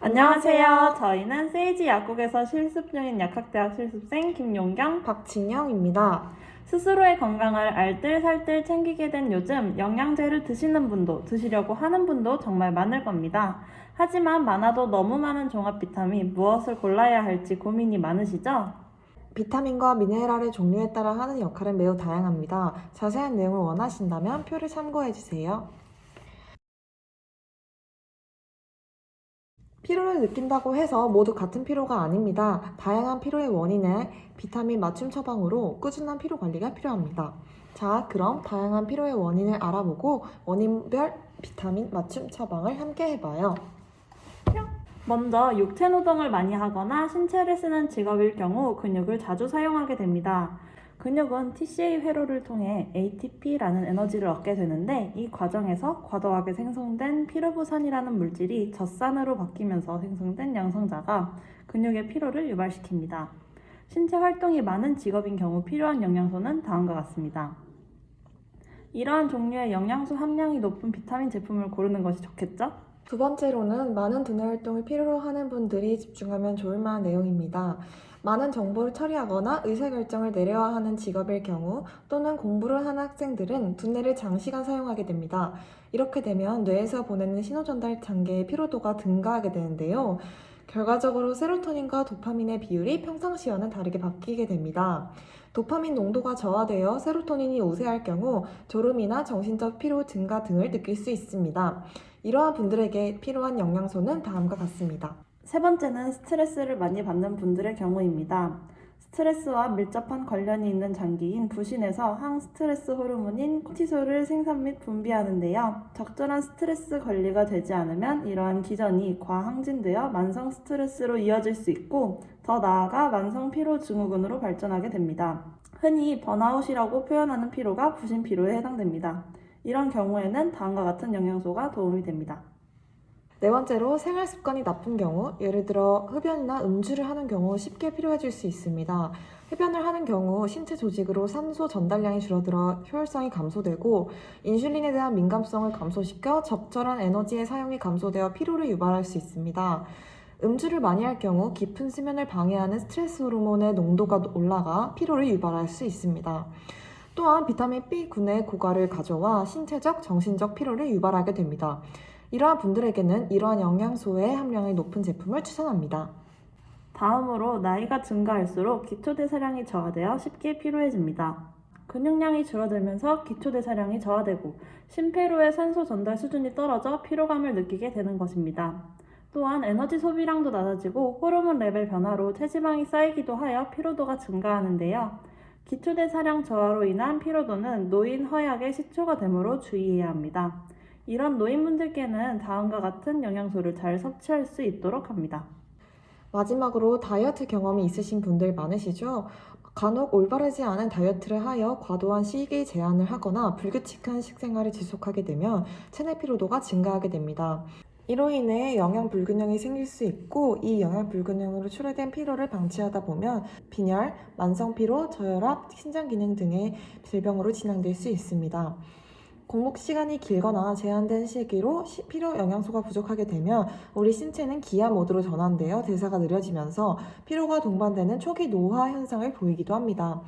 안녕하세요. 저희는 세이지 약국에서 실습 중인 약학대학 실습생 김용경, 박진영입니다. 스스로의 건강을 알뜰살뜰 챙기게 된 요즘 영양제를 드시는 분도 드시려고 하는 분도 정말 많을 겁니다. 하지만 많아도 너무 많은 종합 비타민 무엇을 골라야 할지 고민이 많으시죠? 비타민과 미네랄의 종류에 따라 하는 역할은 매우 다양합니다. 자세한 내용을 원하신다면 표를 참고해주세요. 피로를 느낀다고 해서 모두 같은 피로가 아닙니다. 다양한 피로의 원인에 비타민 맞춤 처방으로 꾸준한 피로 관리가 필요합니다. 자, 그럼 다양한 피로의 원인을 알아보고 원인별 비타민 맞춤 처방을 함께 해봐요. 먼저 육체 노동을 많이 하거나 신체를 쓰는 직업일 경우 근육을 자주 사용하게 됩니다. 근육은 TCA 회로를 통해 ATP라는 에너지를 얻게 되는데 이 과정에서 과도하게 생성된 피로부산이라는 물질이 젖산으로 바뀌면서 생성된 양성자가 근육의 피로를 유발시킵니다. 신체 활동이 많은 직업인 경우 필요한 영양소는 다음과 같습니다. 이러한 종류의 영양소 함량이 높은 비타민 제품을 고르는 것이 좋겠죠? 두 번째로는 많은 두뇌 활동을 필요로 하는 분들이 집중하면 좋을 만한 내용입니다. 많은 정보를 처리하거나 의사결정을 내려야 하는 직업일 경우 또는 공부를 하는 학생들은 두뇌를 장시간 사용하게 됩니다. 이렇게 되면 뇌에서 보내는 신호 전달 단계의 피로도가 증가하게 되는데요. 결과적으로 세로토닌과 도파민의 비율이 평상시와는 다르게 바뀌게 됩니다. 도파민 농도가 저하되어 세로토닌이 우세할 경우 졸음이나 정신적 피로 증가 등을 느낄 수 있습니다. 이러한 분들에게 필요한 영양소는 다음과 같습니다. 세 번째는 스트레스를 많이 받는 분들의 경우입니다. 스트레스와 밀접한 관련이 있는 장기인 부신에서 항스트레스 호르몬인 코티솔을 생산 및 분비하는데요. 적절한 스트레스 관리가 되지 않으면 이러한 기전이 과항진되어 만성 스트레스로 이어질 수 있고 더 나아가 만성 피로 증후군으로 발전하게 됩니다. 흔히 번아웃이라고 표현하는 피로가 부신 피로에 해당됩니다. 이런 경우에는 다음과 같은 영양소가 도움이 됩니다. 네 번째로 생활 습관이 나쁜 경우, 예를 들어 흡연이나 음주를 하는 경우 쉽게 피로해질 수 있습니다. 흡연을 하는 경우 신체 조직으로 산소 전달량이 줄어들어 효율성이 감소되고 인슐린에 대한 민감성을 감소시켜 적절한 에너지의 사용이 감소되어 피로를 유발할 수 있습니다. 음주를 많이 할 경우 깊은 수면을 방해하는 스트레스 호르몬의 농도가 올라가 피로를 유발할 수 있습니다. 또한 비타민 B군의 고갈을 가져와 신체적, 정신적 피로를 유발하게 됩니다. 이러한 분들에게는 이러한 영양소의 함량이 높은 제품을 추천합니다. 다음으로 나이가 증가할수록 기초대사량이 저하되어 쉽게 피로해집니다. 근육량이 줄어들면서 기초대사량이 저하되고 심폐로의 산소 전달 수준이 떨어져 피로감을 느끼게 되는 것입니다. 또한 에너지 소비량도 낮아지고 호르몬 레벨 변화로 체지방이 쌓이기도 하여 피로도가 증가하는데요. 기초대사량 저하로 인한 피로도는 노인 허약의 시초가 되므로 주의해야 합니다. 이런 노인분들께는 다음과 같은 영양소를 잘 섭취할 수 있도록 합니다. 마지막으로 다이어트 경험이 있으신 분들 많으시죠? 간혹 올바르지 않은 다이어트를 하여 과도한 식이 제한을 하거나 불규칙한 식생활을 지속하게 되면 체내 피로도가 증가하게 됩니다. 이로 인해 영양 불균형이 생길 수 있고 이 영양 불균형으로 초래된 피로를 방치하다 보면 빈혈, 만성 피로, 저혈압, 신장 기능 등의 질병으로 진행될 수 있습니다. 공복 시간이 길거나 제한된 시기로 필요 영양소가 부족하게 되면 우리 신체는 기아 모드로 전환되어 대사가 느려지면서 피로가 동반되는 초기 노화 현상을 보이기도 합니다.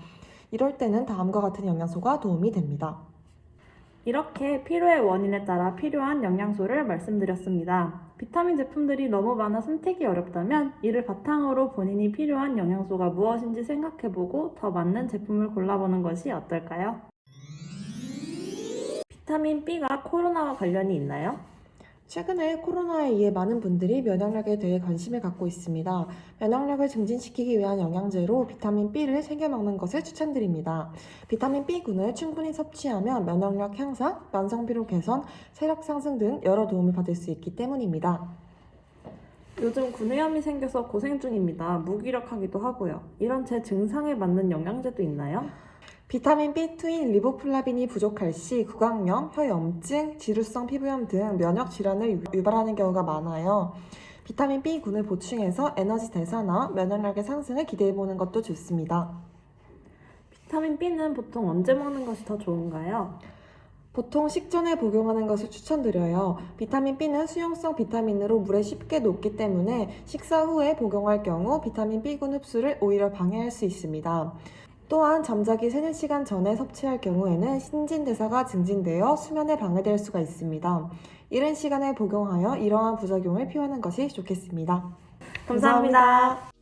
이럴 때는 다음과 같은 영양소가 도움이 됩니다. 이렇게 피로의 원인에 따라 필요한 영양소를 말씀드렸습니다. 비타민 제품들이 너무 많아 선택이 어렵다면 이를 바탕으로 본인이 필요한 영양소가 무엇인지 생각해보고 더 맞는 제품을 골라보는 것이 어떨까요? 비타민 B가 코로나와 관련이 있나요? 최근에 코로나에 의해 많은 분들이 면역력에 대해 관심을 갖고 있습니다. 면역력을 증진시키기 위한 영양제로 비타민 B를 챙겨 먹는 것을 추천드립니다. 비타민 B군을 충분히 섭취하면 면역력 향상, 만성피로 개선, 체력 상승 등 여러 도움을 받을 수 있기 때문입니다. 요즘 구내염이 생겨서 고생 중입니다. 무기력하기도 하고요. 이런 제 증상에 맞는 영양제도 있나요? 비타민 B2인 리보플라빈이 부족할 시 구강염, 혀염증, 지루성 피부염 등 면역 질환을 유발하는 경우가 많아요. 비타민 B군을 보충해서 에너지 대사나 면역력의 상승을 기대해보는 것도 좋습니다. 비타민 B는 보통 언제 먹는 것이 더 좋은가요? 보통 식전에 복용하는 것을 추천드려요. 비타민 B는 수용성 비타민으로 물에 쉽게 녹기 때문에 식사 후에 복용할 경우 비타민 B군 흡수를 오히려 방해할 수 있습니다. 또한 잠자기 3, 4시간 전에 섭취할 경우에는 신진대사가 증진되어 수면에 방해될 수가 있습니다. 이른 시간에 복용하여 이러한 부작용을 피하는 것이 좋겠습니다. 감사합니다.